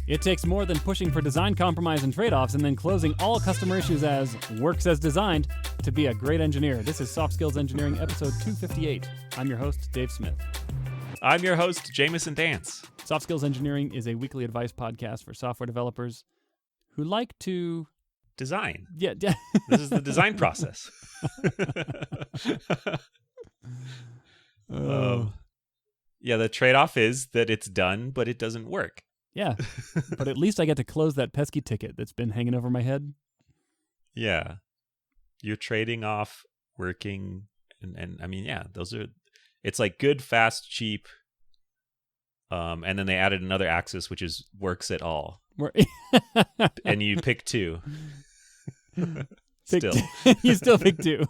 It takes more than pushing for design compromise and trade-offs and then closing all customer issues as works as designed to be a great engineer. This is Soft Skills Engineering, episode 258. I'm your host, Dave Smith. I'm your host, Jamison Dance. Soft Skills Engineering is a weekly advice podcast for software developers who like to... Design. Yeah. This is the design process. Yeah, the trade-off is that it's done, but it doesn't work. Yeah, but at least I get to close that pesky ticket that's been hanging over my head. Yeah. You're trading off working, and I mean, yeah, those are... It's like good, fast, cheap, and then they added another axis, which is works at all. And you pick two. Still. You still pick two.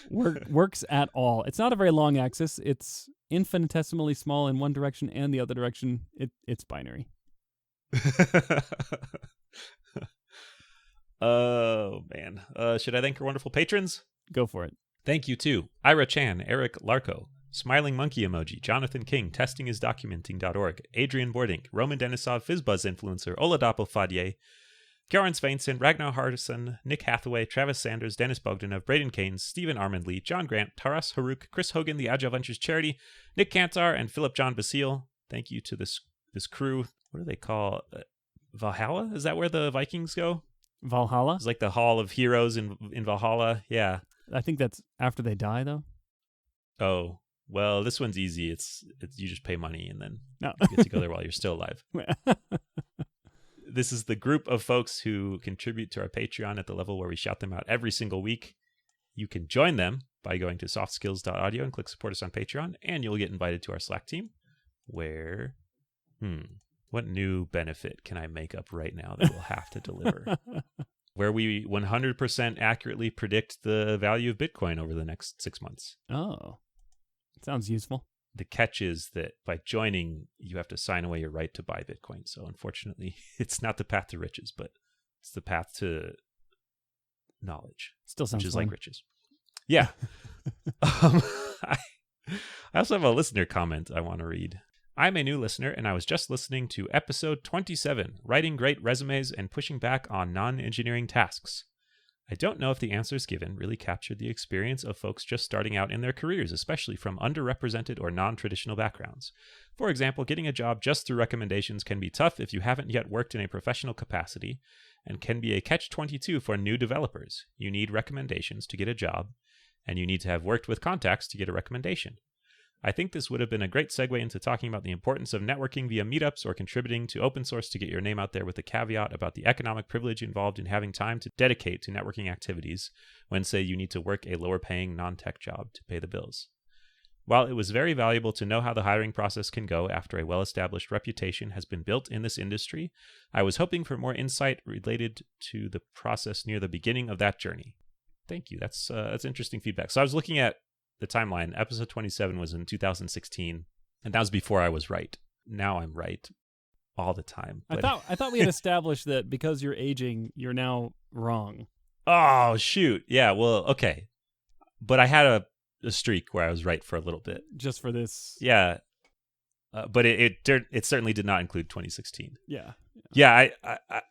Works at all. It's not a very long axis. It's infinitesimally small in one direction and the other direction. It's binary. Oh, man. Should I thank our wonderful patrons? Go for it. Thank you to Ira Chan, Eric Larko, Smiling Monkey Emoji, Jonathan King, TestingIsDocumenting.org, Adrian Bordink, Roman Denisov, FizzBuzz Influencer, Oladapo Fadye, Garen Sveinson, Ragnar Hardison, Nick Hathaway, Travis Sanders, Dennis Bogdanov, Braden Keynes, Stephen Armandley, John Grant, Taras Haruk, Chris Hogan, The Agile Ventures Charity, Nick Kantar, and Philip John Basile. Thank you to this crew. What do they call Valhalla? Is that where the Vikings go? Valhalla? It's like the Hall of Heroes in Valhalla. Yeah. I think that's after they die, though. Oh, well, this one's easy. It's you just pay money and then you get to go there while you're still alive. This is the group of folks who contribute to our Patreon at the level where we shout them out every single week. You can join them by going to softskills.audio and click support us on Patreon, and you'll get invited to our Slack team where, what new benefit can I make up right now that we'll have to deliver? Where we 100% accurately predict the value of Bitcoin over the next 6 months. Oh, sounds useful. The catch is that by joining, you have to sign away your right to buy Bitcoin. So unfortunately, it's not the path to riches, but it's the path to knowledge. Still sounds which is fun. like riches. Yeah. I also have a listener comment I want to read. I'm a new listener, and I was just listening to episode 27, Writing Great Resumes and Pushing Back on Non-Engineering Tasks. I don't know if the answers given really captured the experience of folks just starting out in their careers, especially from underrepresented or non-traditional backgrounds. For example, getting a job just through recommendations can be tough if you haven't yet worked in a professional capacity, and can be a catch-22 for new developers. You need recommendations to get a job, and you need to have worked with contacts to get a recommendation. I think this would have been a great segue into talking about the importance of networking via meetups or contributing to open source to get your name out there, with a caveat about the economic privilege involved in having time to dedicate to networking activities when, say, you need to work a lower paying non-tech job to pay the bills. While it was very valuable to know how the hiring process can go after a well-established reputation has been built in this industry, I was hoping for more insight related to the process near the beginning of that journey. Thank you. That's interesting feedback. So I was looking at the timeline. Episode 27 was in 2016, and that was before I was right. Now I'm right all the time. But... I thought we had established that because you're aging, you're now wrong. Oh, shoot. Yeah, well, okay. But I had a streak where I was right for a little bit. Just for this. Yeah. But it certainly did not include 2016. Yeah. Yeah,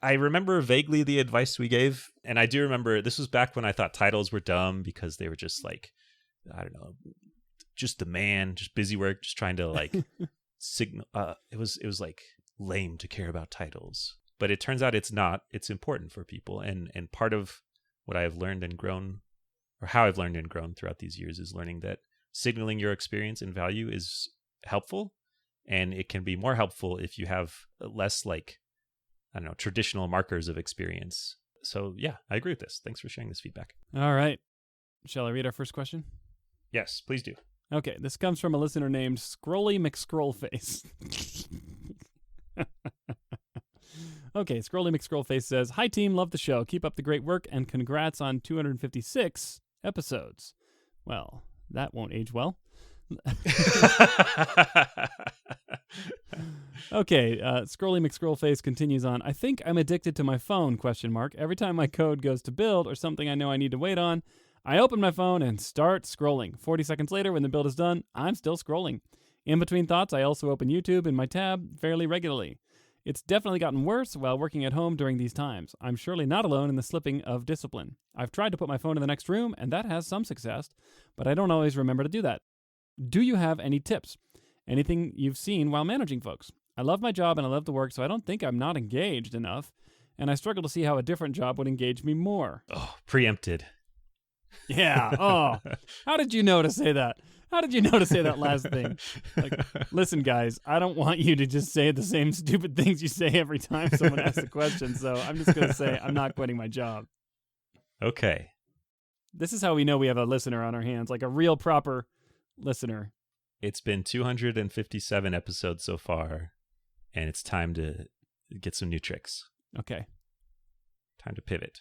I remember vaguely the advice we gave, and I do remember this was back when I thought titles were dumb because they were just like, I don't know, just the man, just busy work, just trying to like signal. It was like lame to care about titles, but it turns out it's not. It's important for people, and part of what I have learned and grown, or how I've learned and grown throughout these years, is learning that signaling your experience and value is helpful, and it can be more helpful if you have less like, I don't know, traditional markers of experience. So yeah, I agree with this. Thanks for sharing this feedback. All right. Shall I read our first question? Yes, please do. Okay, this comes from a listener named Scrolly McScroll-Face. Okay, Scrolly McScroll-Face says, "Hi team, love the show. Keep up the great work and congrats on 256 episodes." Well, that won't age well. Okay, Scrolly McScroll-Face continues on. "I think I'm addicted to my phone, ? Every time my code goes to build or something I know I need to wait on, I open my phone and start scrolling. 40 seconds later, when the build is done, I'm still scrolling. In between thoughts, I also open YouTube in my tab fairly regularly. It's definitely gotten worse while working at home during these times. I'm surely not alone in the slipping of discipline. I've tried to put my phone in the next room, and that has some success, but I don't always remember to do that. Do you have any tips? Anything you've seen while managing folks? I love my job and I love to work, so I don't think I'm not engaged enough, and I struggle to see how a different job would engage me more. Oh, preempted. Yeah. Oh, how did you know to say that? How did you know to say that last thing? Like, listen, guys, I don't want you to just say the same stupid things you say every time someone asks a question, so I'm just going to say I'm not quitting my job. Okay. This is how we know we have a listener on our hands, like a real proper listener. It's been 257 episodes so far, and it's time to get some new tricks. Okay. Time to pivot.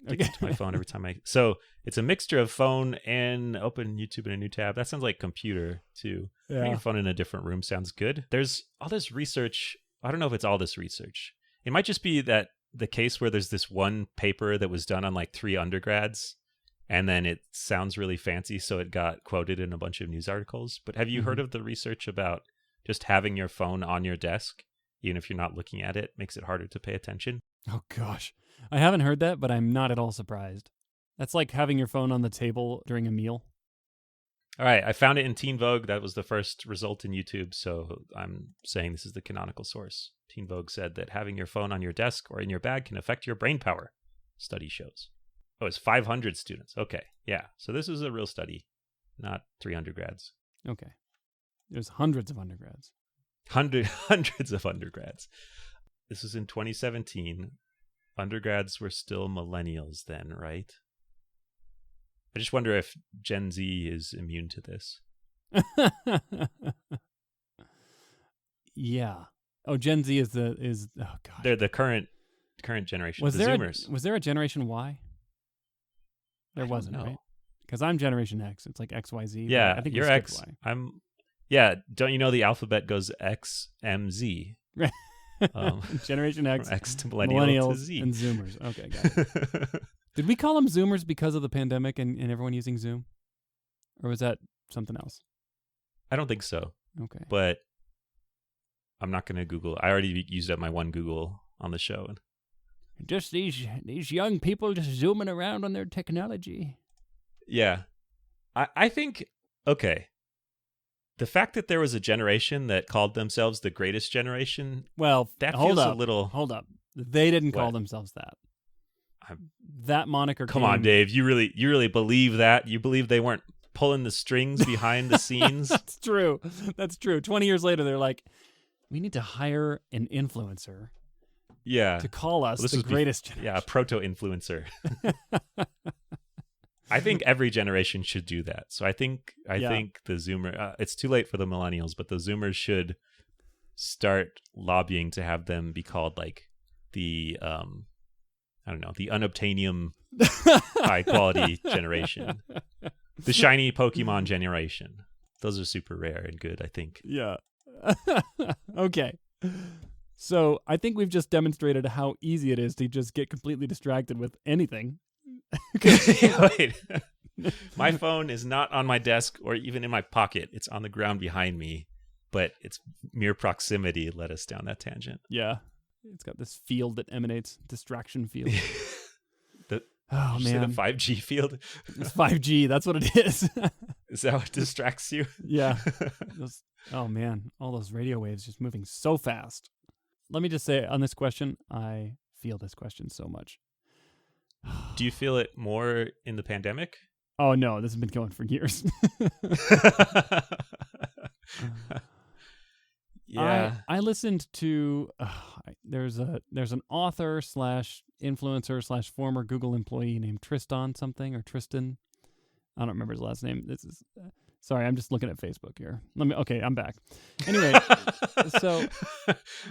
To get to my phone every time So it's a mixture of phone and open YouTube in a new tab. That sounds like computer too. Yeah. Putting your phone in a different room sounds good. There's all this research. I don't know if it's all this research. It might just be that the case where there's this one paper that was done on like 3 undergrads, and then it sounds really fancy, so it got quoted in a bunch of news articles. But have you heard of the research about just having your phone on your desk, even if you're not looking at it, makes it harder to pay attention? Oh, gosh. I haven't heard that, but I'm not at all surprised. That's like having your phone on the table during a meal. All right, I found it in Teen Vogue. That was the first result in YouTube, so I'm saying this is the canonical source. Teen Vogue said that having your phone on your desk or in your bag can affect your brain power, study shows. Oh, it's 500 students. Okay, yeah. So this is a real study, not 3 undergrads. Okay. There's hundreds of undergrads. Hundreds of undergrads. This was in 2017. Undergrads were still millennials then, right? I just wonder if Gen Z is immune to this. Yeah. Oh, Gen Z is oh god. They're the current generation. The Zoomers. Was there a Generation Y? There wasn't, right? Because I'm Generation X. It's like XYZ. Yeah, I think you're X. Y. Yeah. Don't you know the alphabet goes X, M, Z? Generation X, X to millennials to Z. and Zoomers. Okay, got it. Did we call them Zoomers because of the pandemic and everyone using Zoom? Or was that something else? I don't think so. Okay. But I'm not going to Google. I already used up my one Google on the show. Just these young people just zooming around on their technology. Yeah. I think, okay. The fact that there was a generation that called themselves the greatest generation, well, that hold feels up, a little... Hold up. They didn't call What? themselves that. That moniker Come came... on, Dave. You really believe that? You believe they weren't pulling the strings behind the scenes? That's true. That's true. 20 years later, they're like, we need to hire an influencer to call us the greatest generation. Yeah, a proto-influencer. I think every generation should do that. So I think the Zoomer, it's too late for the millennials, but the Zoomers should start lobbying to have them be called like the, I don't know, the unobtainium high quality generation, the shiny Pokemon generation. Those are super rare and good, I think. Yeah. Okay. So I think we've just demonstrated how easy it is to just get completely distracted with anything. Wait. My phone is not on my desk or even in my pocket. It's on the ground behind me, but its mere proximity led us down that tangent. Yeah. It's got this field that emanates, distraction field. Oh, man. The 5G field? It's 5G. That's what it is. Is that what distracts you? Yeah. Oh, man. All those radio waves just moving so fast. Let me just say on this question, I feel this question so much. Do you feel it more in the pandemic? Oh, no. This has been going for years. Yeah. I listened to there's an author / influencer / former Google employee named Tristan something or Tristan. I don't remember his last name. This is sorry, I'm just looking at Facebook here. Okay, I'm back. Anyway, so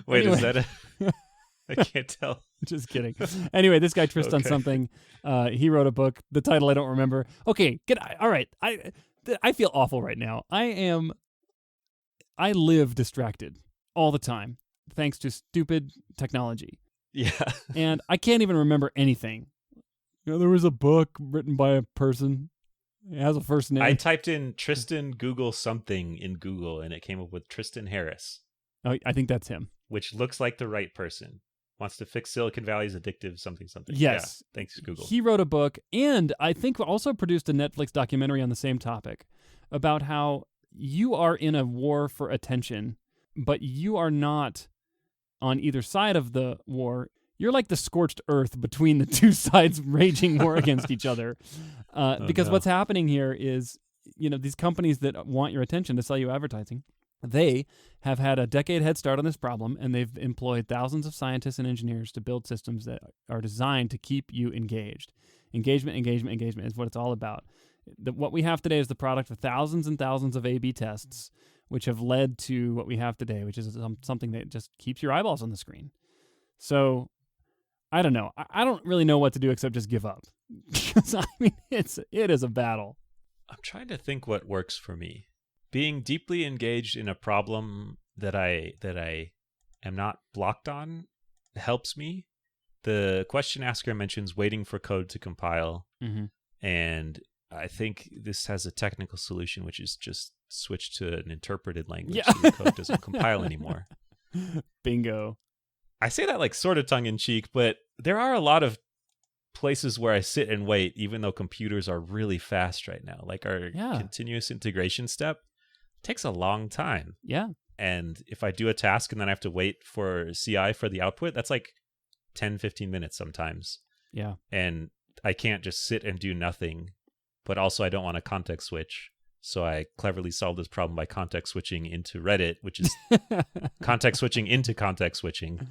wait, is that I can't tell. Just kidding. Anyway, this guy Tristan something, he wrote a book. The title I don't remember. Okay, all right. I feel awful right now. I live distracted all the time thanks to stupid technology. Yeah. And I can't even remember anything. There was a book written by a person It has a first name. I typed in Tristan Google something in Google, and it came up with Tristan Harris, Oh, I think that's him. which looks like the right person. Wants to fix Silicon Valley's addictive something. Yes. Yeah, thanks, Google. He wrote a book and I think also produced a Netflix documentary on the same topic about how you are in a war for attention, but you are not on either side of the war. You're like the scorched earth between the two sides raging war against each other. Because what's happening here is, these companies that want your attention to sell you advertising, they have had a decade head start on this problem, and they've employed thousands of scientists and engineers to build systems that are designed to keep you engaged. Engagement is what it's all about. What we have today is the product of thousands and thousands of A/B tests, which have led to what we have today, which is something that just keeps your eyeballs on the screen. So, I don't know. I don't really know what to do except just give up. Because, it is a battle. I'm trying to think what works for me. Being deeply engaged in a problem that I am not blocked on helps me. The question asker mentions waiting for code to compile, and I think this has a technical solution, which is just switch to an interpreted language so the code doesn't compile anymore. Bingo. I say that like sort of tongue-in-cheek, but there are a lot of places where I sit and wait, even though computers are really fast right now. Like our continuous integration step takes a long time. Yeah. And if I do a task and then I have to wait for CI for the output, that's like 10, 15 minutes sometimes. Yeah. And I can't just sit and do nothing, but also I don't want to context switch. So I cleverly solved this problem by context switching into Reddit, which is context switching into context switching.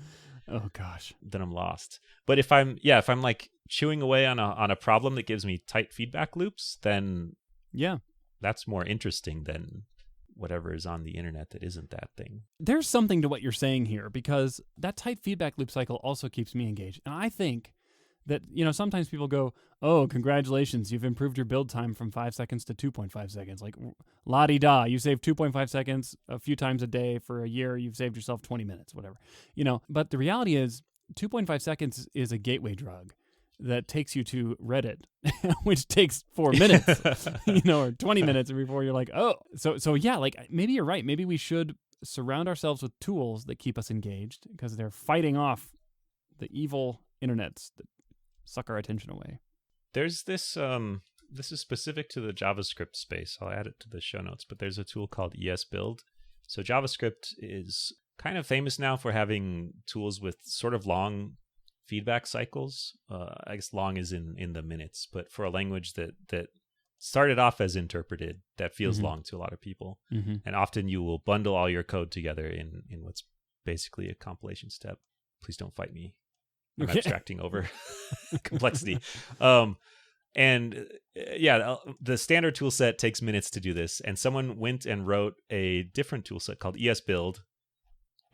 Oh gosh. Then I'm lost. But if I'm like chewing away on a problem that gives me tight feedback loops, then that's more interesting than whatever is on the internet that isn't that thing. There's something to what you're saying here, because that tight feedback loop cycle also keeps me engaged. And I think that, sometimes people go, oh, congratulations, you've improved your build time from 5 seconds to 2.5 seconds. Like, la-di-da, you save 2.5 seconds a few times a day for a year, you've saved yourself 20 minutes, whatever. But the reality is 2.5 seconds is a gateway drug that takes you to Reddit, which takes 4 minutes, or 20 minutes before you're like, oh. So yeah, like maybe you're right. Maybe we should surround ourselves with tools that keep us engaged because they're fighting off the evil internets that suck our attention away. There's this, this is specific to the JavaScript space. I'll add it to the show notes, but there's a tool called ESBuild. So JavaScript is kind of famous now for having tools with sort of long feedback cycles. I guess long is in the minutes, but for a language that started off as interpreted, that feels long to a lot of people. And often you will bundle all your code together in what's basically a compilation step. Please don't fight me. I'm abstracting over complexity. And the standard tool set takes minutes to do this. And someone went and wrote a different tool set called ESBuild,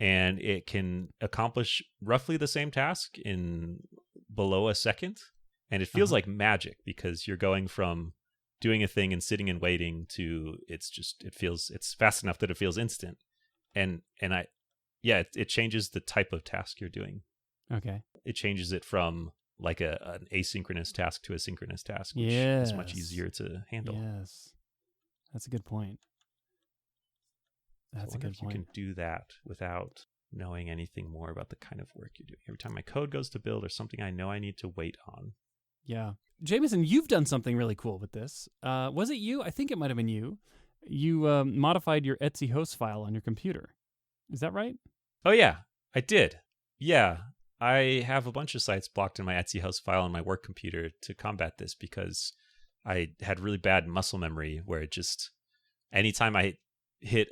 and it can accomplish roughly the same task in below a second. And it feels like magic because you're going from doing a thing and sitting and waiting to it's fast enough that it feels instant. And it changes the type of task you're doing. Okay. It changes it from like an asynchronous task to a synchronous task, which is much easier to handle. Yes. That's a good point. That's a good point. You can do that without knowing anything more about the kind of work you're doing. Every time my code goes to build or something I know I need to wait on. Yeah. Jamison, you've done something really cool with this. Was it you? I think it might have been you. You modified your Etsy host file on your computer. Is that right? Oh, yeah, I did. Yeah. I have a bunch of sites blocked in my Etsy host file on my work computer to combat this because I had really bad muscle memory where it just, anytime I hit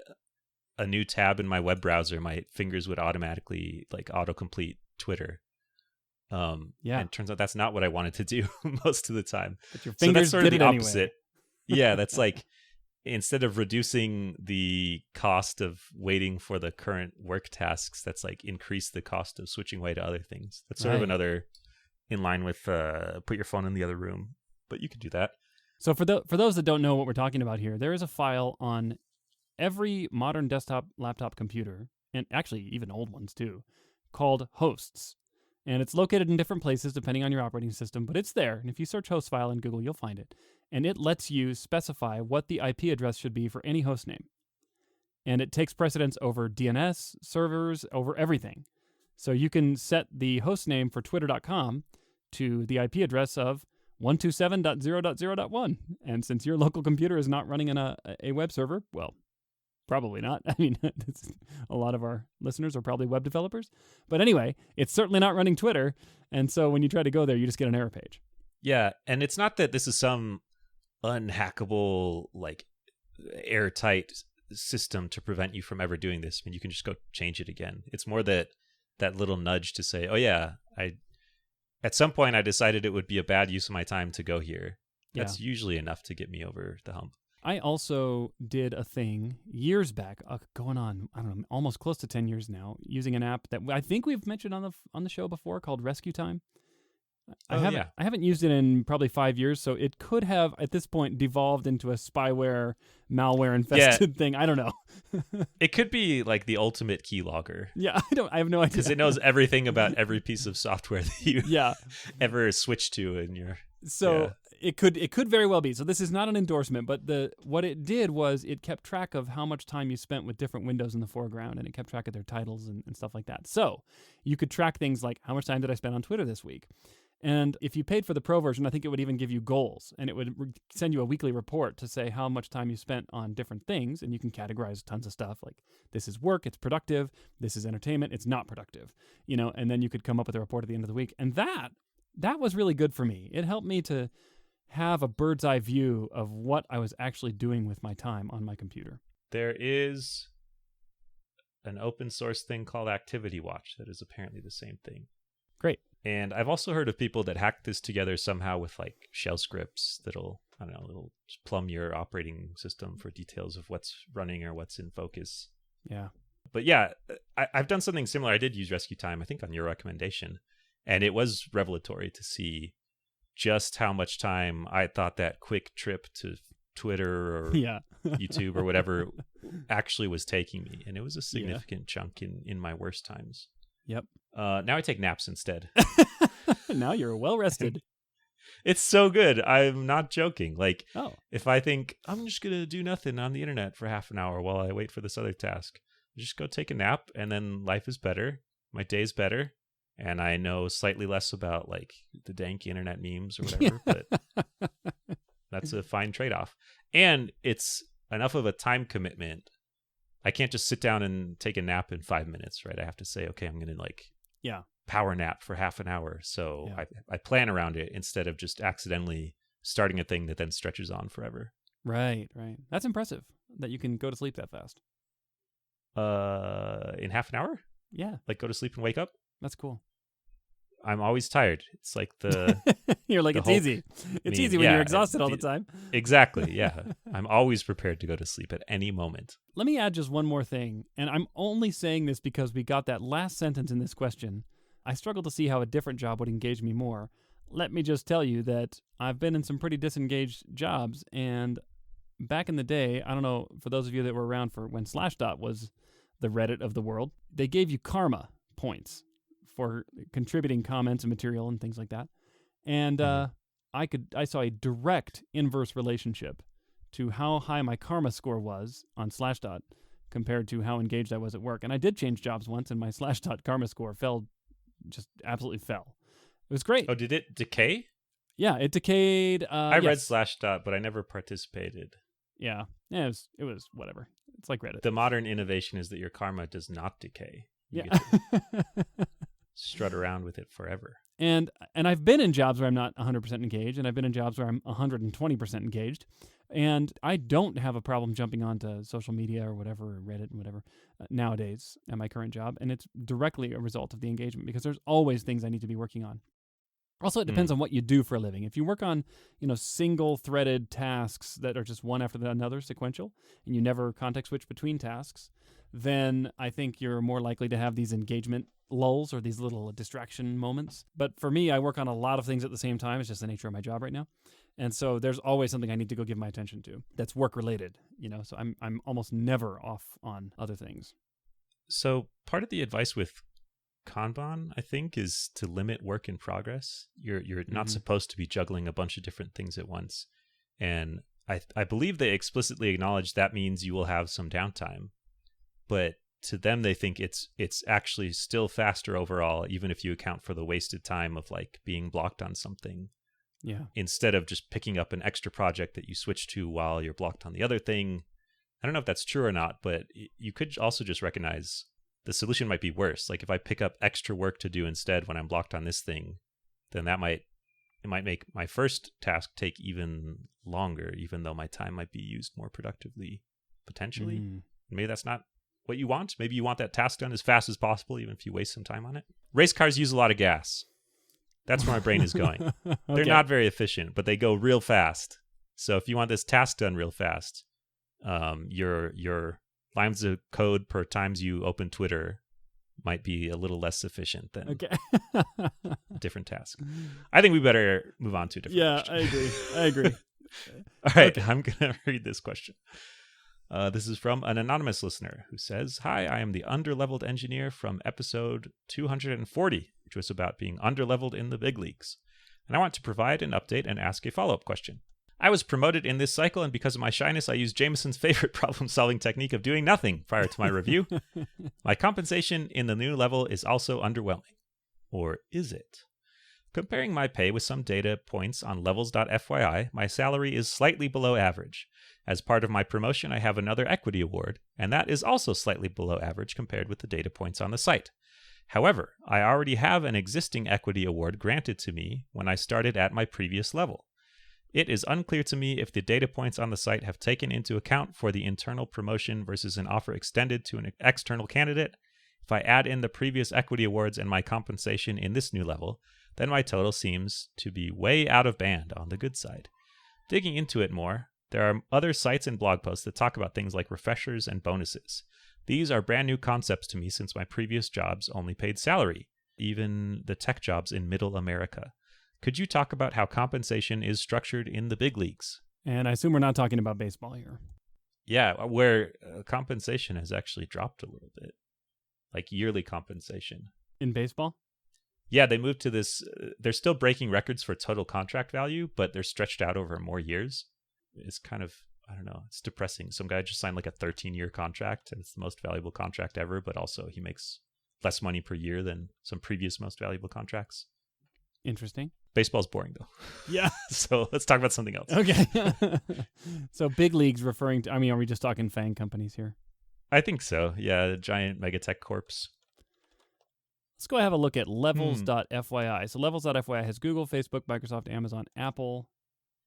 a new tab in my web browser, my fingers would automatically like autocomplete Twitter. And it turns out that's not what I wanted to do most of the time. But your fingers so that's sort did of the it opposite. Anyway. Yeah, that's like, instead of reducing the cost of waiting for the current work tasks, that's like increase the cost of switching away to other things. That's sort of another in line with put your phone in the other room, but you could do that. So for those that don't know what we're talking about here, there is a file on every modern desktop, laptop computer, and actually even old ones too, called hosts. And it's located in different places depending on your operating system, but it's there. And if you search host file in Google, you'll find it. and it lets you specify what the IP address should be for any host name. And it takes precedence over DNS servers, over everything. So you can set the host name for twitter.com to the IP address of 127.0.0.1. And since your local computer is not running in a web server, well, probably not. I mean, a lot of our listeners are probably web developers. But anyway, it's certainly not running Twitter. And so when you try to go there, you just get an error page. Yeah, and it's not that this is some unhackable, like, airtight system to prevent you from ever doing this. I mean, you can just go change it again. It's more that little nudge to say, oh yeah, at some point I decided it would be a bad use of my time to go here. That's usually enough to get me over the hump. I also did a thing years back, going on, I don't know, almost close to 10 years now, using an app that I think we've mentioned on the show before called Rescue Time. I haven't used it in probably 5 years, so it could have at this point devolved into a spyware, malware infested thing. I don't know. It could be like the ultimate keylogger. Yeah, I have no idea. Because it knows everything about every piece of software that you ever switched to in your. So it could very well be. So this is not an endorsement, but what it did was it kept track of how much time you spent with different windows in the foreground, and it kept track of their titles and stuff like that. So you could track things like, how much time did I spend on Twitter this week? And if you paid for the pro version, I think it would even give you goals, and it would send you a weekly report to say how much time you spent on different things, and you can categorize tons of stuff like, this is work, it's productive, this is entertainment, it's not productive, and then you could come up with a report at the end of the week. And that was really good for me. It helped me to have a bird's eye view of what I was actually doing with my time on my computer. There is an open source thing called Activity Watch that is apparently the same thing. Great. And I've also heard of people that hack this together somehow with like shell scripts that'll plumb your operating system for details of what's running or what's in focus. Yeah. But yeah, I've done something similar. I did use Rescue Time, I think on your recommendation. And it was revelatory to see just how much time I thought that quick trip to Twitter or YouTube or whatever actually was taking me. And it was a significant chunk in my worst times. Yep. Now I take naps instead. Now you're well rested. It's so good. I'm not joking. Like, if I think I'm just going to do nothing on the internet for half an hour while I wait for this other task, just go take a nap, and then life is better. My day's better. And I know slightly less about like the dank internet memes or whatever, but that's a fine trade-off. And it's enough of a time commitment. I can't just sit down and take a nap in 5 minutes, right? I have to say, okay, I'm going to power nap for half an hour. So I plan around it instead of just accidentally starting a thing that then stretches on forever. Right. That's impressive that you can go to sleep that fast. In half an hour? Yeah. Like go to sleep and wake up? That's cool. I'm always tired. It's like the... You're like, it's easy. It's easy when you're exhausted all the time. Exactly, yeah. I'm always prepared to go to sleep at any moment. Let me add just one more thing, and I'm only saying this because we got that last sentence in this question. I struggle to see how a different job would engage me more. Let me just tell you that I've been in some pretty disengaged jobs, and back in the day, I don't know, for those of you that were around for when Slashdot was the Reddit of the world, they gave you karma points for contributing comments and material and things like that. And I saw a direct inverse relationship to how high my karma score was on Slashdot compared to how engaged I was at work. And I did change jobs once, and my Slashdot karma score just absolutely fell. It was great. Oh, did it decay? Yeah, it decayed. I read Slashdot, but I never participated. Yeah, it was whatever. It's like Reddit. The modern innovation is that your karma does not decay. You get to strut around with it forever. And I've been in jobs where I'm not 100% engaged, and I've been in jobs where I'm 120% engaged, and I don't have a problem jumping onto social media or whatever, or Reddit and whatever, nowadays at my current job, and it's directly a result of the engagement because there's always things I need to be working on. Also, it depends on what you do for a living. If you work on, single-threaded tasks that are just one after another, sequential, and you never context switch between tasks, then I think you're more likely to have these engagement lulls or these little distraction moments. But for me, I work on a lot of things at the same time. It's just the nature of my job right now. And so there's always something I need to go give my attention to that's work-related, So I'm almost never off on other things. So part of the advice with Kanban, I think, is to limit work in progress. You're not supposed to be juggling a bunch of different things at once. And I believe they explicitly acknowledge that means you will have some downtime. But to them, they think it's actually still faster overall, even if you account for the wasted time of like being blocked on something. Yeah. Instead of just picking up an extra project that you switch to while you're blocked on the other thing. I don't know if that's true or not, but you could also just recognize the solution might be worse. Like if I pick up extra work to do instead when I'm blocked on this thing, then it might make my first task take even longer, even though my time might be used more productively, potentially. Maybe that's not what you want. Maybe you want that task done as fast as possible, even if you waste some time on it. Race cars use a lot of gas. That's where my brain is going. Okay. They're not very efficient, but they go real fast. So if you want this task done real fast, your lines of code per times you open Twitter might be a little less efficient than a different task. I think we better move on to a different question. I agree. All right, okay. I'm going to read this question. This is from an anonymous listener who says, "Hi, I am the underleveled engineer from episode 240, which was about being underleveled in the big leagues. And I want to provide an update and ask a follow-up question. I was promoted in this cycle, and because of my shyness, I used Jamison's favorite problem-solving technique of doing nothing prior to my review. My compensation in the new level is also underwhelming. Or is it? Comparing my pay with some data points on levels.fyi, my salary is slightly below average. As part of my promotion, I have another equity award, and that is also slightly below average compared with the data points on the site. However, I already have an existing equity award granted to me when I started at my previous level. It is unclear to me if the data points on the site have taken into account for the internal promotion versus an offer extended to an external candidate. If I add in the previous equity awards and my compensation in this new level, then my total seems to be way out of band on the good side. Digging into it more, there are other sites and blog posts that talk about things like refreshers and bonuses. These are brand new concepts to me since my previous jobs only paid salary, even the tech jobs in middle America. Could you talk about how compensation is structured in the big leagues?" And I assume we're not talking about baseball here. Yeah, where compensation has actually dropped a little bit, like yearly compensation. In baseball? Yeah, they moved to this. They're still breaking records for total contract value, but they're stretched out over more years. It's kind of, I don't know, it's depressing. Some guy just signed like a 13-year contract, and it's the most valuable contract ever, but also he makes less money per year than some previous most valuable contracts. Interesting. Baseball's boring, though. Yeah. So let's talk about something else. Okay. So big leagues referring to, are we just talking FANG companies here? I think so. Yeah, giant megatech corps. Let's go have a look at levels.fyi. So levels.fyi has Google, Facebook, Microsoft, Amazon, Apple,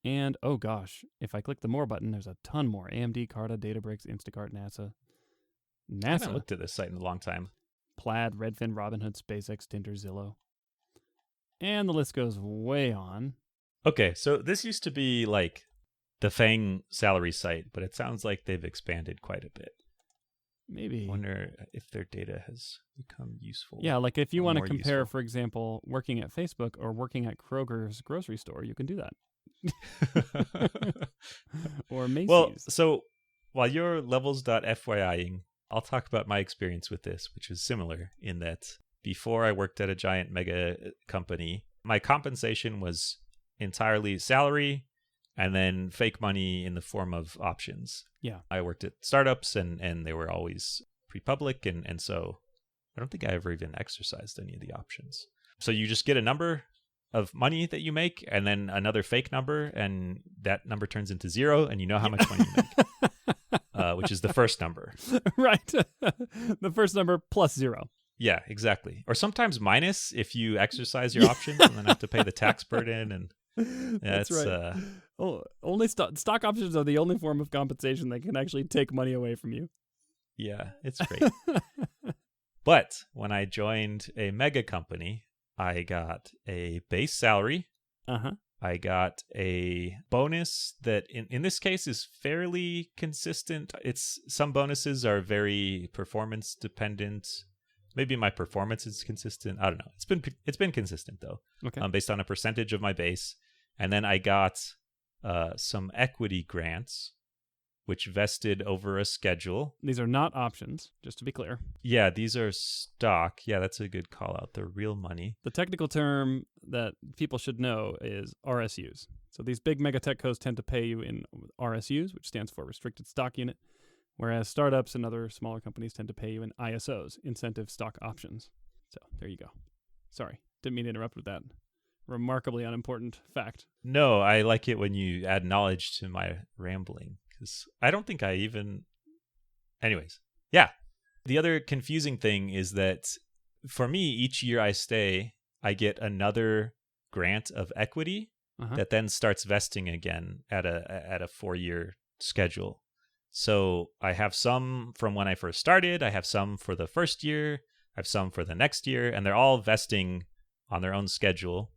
and, oh gosh, if I click the more button, there's a ton more. AMD, Carta, Databricks, Instacart, NASA. I haven't looked at this site in a long time. Plaid, Redfin, Robinhood, SpaceX, Tinder, Zillow. And the list goes way on. Okay, so this used to be like the FANG salary site, but it sounds like they've expanded quite a bit. Maybe. I wonder if their data has become useful. Yeah, like if you want to compare, useful. for example, working at Facebook or working at Kroger's grocery store, you can do that. Or Macy's. Well, so while you're levels.fyiing, I'll talk about my experience with this, which was similar in that before I worked at a giant mega company, my compensation was entirely salary and then fake money in the form of options. Yeah. I worked at startups and they were always pre-public. And so I don't think I ever even exercised any of the options. So you just get a number of money that you make and then another fake number, and that number turns into zero, and you know how much money you make, which is the first number. Right. The first number plus zero. Yeah, exactly. Or sometimes minus if you exercise your options and then have to pay the tax burden. And yeah, that's right. Only stock options are the only form of compensation that can actually take money away from you. Yeah, it's great. But when I joined a mega company, I got a base salary. Uh-huh. I got a bonus that in this case is fairly consistent. Some bonuses are very performance dependent. Maybe my performance is consistent. I don't know. It's been consistent though. Okay. Based on a percentage of my base. And then I got some equity grants which vested over a schedule. These are not options, just to be clear. Yeah, these are stock. Yeah, that's a good call out. They're real money. The technical term that people should know is RSUs. So these big mega tech cos tend to pay you in RSUs, which stands for restricted stock unit, whereas startups and other smaller companies tend to pay you in ISOs, incentive stock options. So there you go. Sorry, didn't mean to interrupt with that remarkably unimportant fact. No, I like it when you add knowledge to my rambling, because I don't think I even... Anyways, yeah. The other confusing thing is that for me, each year I stay, I get another grant of equity that then starts vesting again at a 4-year schedule. So I have some from when I first started, I have some for the first year, I have some for the next year, and they're all vesting on their own schedule.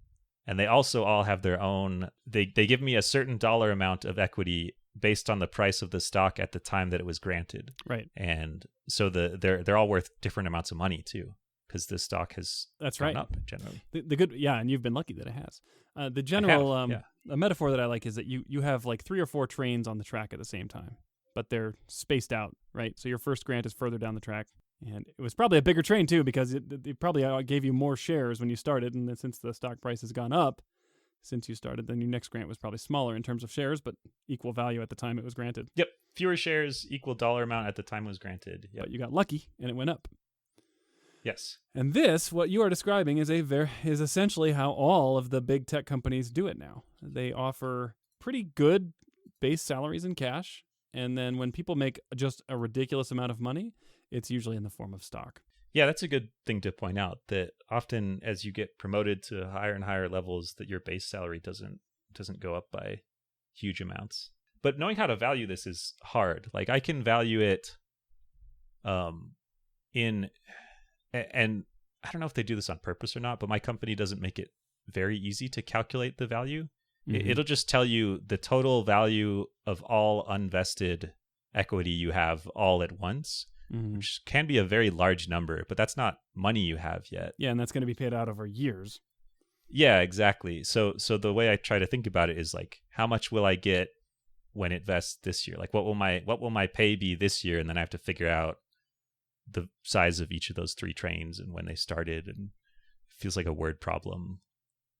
And they also all have their own, they give me a certain dollar amount of equity based on the price of the stock at the time that it was granted. Right. And so they're all worth different amounts of money too, because the stock has gone up generally. The good, yeah, and you've been lucky that it has. The general a metaphor that I like is that you have like 3 or 4 trains on the track at the same time, but they're spaced out, right? So your first grant is further down the track. And it was probably a bigger train, too, because it probably gave you more shares when you started. And then since the stock price has gone up since you started, then your next grant was probably smaller in terms of shares, but equal value at the time it was granted. Yep. Fewer shares, equal dollar amount at the time it was granted. Yep. But you got lucky, and it went up. Yes. And this, what you are describing, is essentially how all of the big tech companies do it now. They offer pretty good base salaries in cash. And then when people make just a ridiculous amount of money, it's usually in the form of stock. Yeah, that's a good thing to point out, that often as you get promoted to higher and higher levels, that your base salary doesn't go up by huge amounts. But knowing how to value this is hard. Like I can value it and I don't know if they do this on purpose or not, but my company doesn't make it very easy to calculate the value. Mm-hmm. It'll just tell you the total value of all unvested equity you have all at once. Mm-hmm. Which can be a very large number, but that's not money you have yet. Yeah, and that's going to be paid out over years. Yeah, exactly. So the way I try to think about it is like, how much will I get when it vests this year? Like, what will my pay be this year? And then I have to figure out the size of each of those 3 trains and when they started. And it feels like a word problem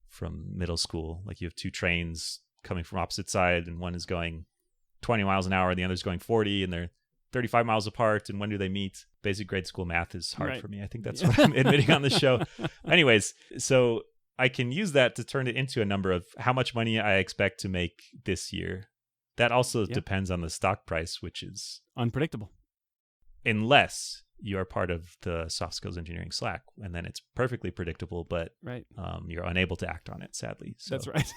from middle school. Like you have 2 trains coming from opposite side, and one is going 20 miles an hour, and the other's going 40, and they're 35 miles apart, and when do they meet? Basic grade school math is hard for me. I think that's what I'm admitting on the show. Anyways, so I can use that to turn it into a number of how much money I expect to make this year. That also depends on the stock price, which is unpredictable. Unless you are part of the soft skills engineering Slack, and then it's perfectly predictable, but you're unable to act on it, sadly. So. That's right.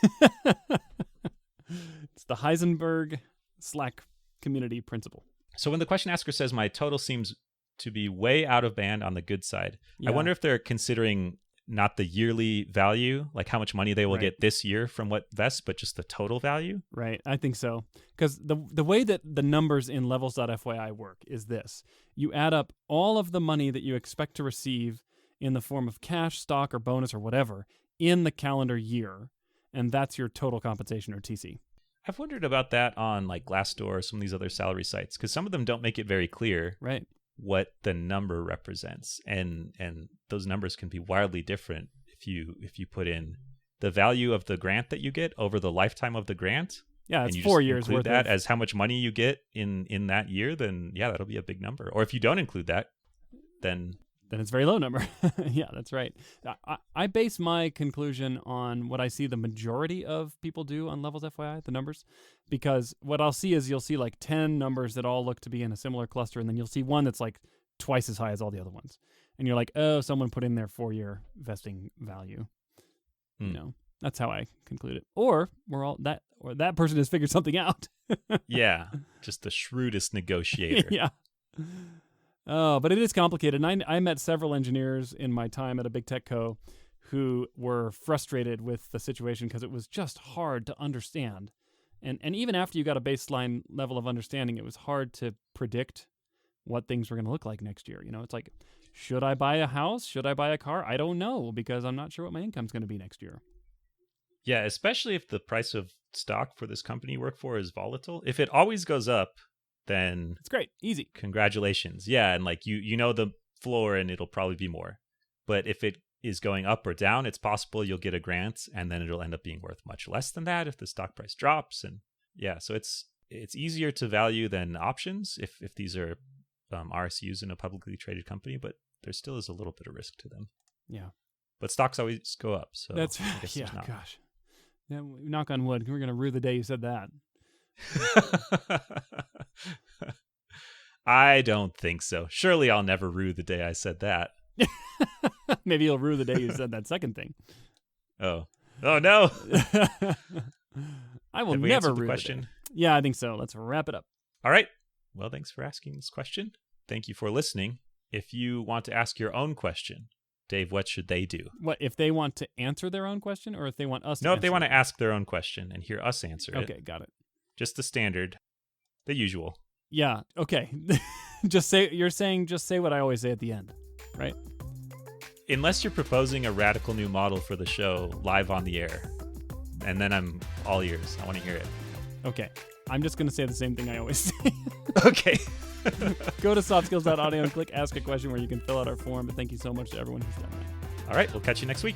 It's the Heisenberg Slack community principle. So when the question asker says my total seems to be way out of band on the good side, I wonder if they're considering not the yearly value, like how much money they will get this year from what vests, but just the total value. Right. I think so. Because the way that the numbers in levels.fyi work is this. You add up all of the money that you expect to receive in the form of cash, stock, or bonus, or whatever, in the calendar year, and that's your total compensation, or TC. I've wondered about that on like Glassdoor or some of these other salary sites, because some of them don't make it very clear what the number represents, and those numbers can be wildly different if you put in the value of the grant that you get over the lifetime of the grant. Yeah, it's 4 years worth. That as how much money you get in that year, then that'll be a big number. Or if you don't include that, then it's a very low number. Yeah, that's right. I base my conclusion on what I see the majority of people do on Levels FYI, the numbers, because what I'll see is you'll see like 10 numbers that all look to be in a similar cluster, and then you'll see one that's like twice as high as all the other ones. And you're like, oh, someone put in their 4-year vesting value. You know, that's how I conclude it. Or that person has figured something out. Yeah, just the shrewdest negotiator. Yeah. Oh, but it is complicated. And I met several engineers in my time at a big tech co who were frustrated with the situation because it was just hard to understand. And even after you got a baseline level of understanding, it was hard to predict what things were going to look like next year. You know, it's like, should I buy a house? Should I buy a car? I don't know, because I'm not sure what my income's going to be next year. Yeah, especially if the price of stock for this company you work for is volatile. If it always goes up, then It's great. Easy. congratulations. Yeah, and like you know the floor and it'll probably be more. But if it is going up or down, it's possible you'll get a grant and then it'll end up being worth much less than that if the stock price drops. And yeah, so it's easier to value than options if these are RSUs in a publicly traded company, but there still is a little bit of risk to them. Yeah. But stocks always go up, so That's I guess yeah, there's not. gosh. Yeah, knock on wood. We're going to rue the day you said that. I don't think so. Surely I'll never rue the day I said that. Maybe you'll rue the day you said that second thing. Oh no. I will Have we never answered the rue question? the day. Yeah, I think so. Let's wrap it up. All right. Well, thanks for asking this question. Thank you for listening. If you want to ask your own question, Dave, what should they do? What, if they want to answer their own question or if they want us to No, if answer they want it? to ask their own question and hear us answer it. Okay, got it. Just the standard, the usual. Yeah, okay. Just say what I always say at the end, right? Unless you're proposing a radical new model for the show live on the air. And then I'm all ears. I want to hear it. Okay. I'm just going to say the same thing I always say. Okay. Go to softskills.audio and click Ask a Question where you can fill out our form. But thank you so much to everyone who's done that. All right. We'll catch you next week.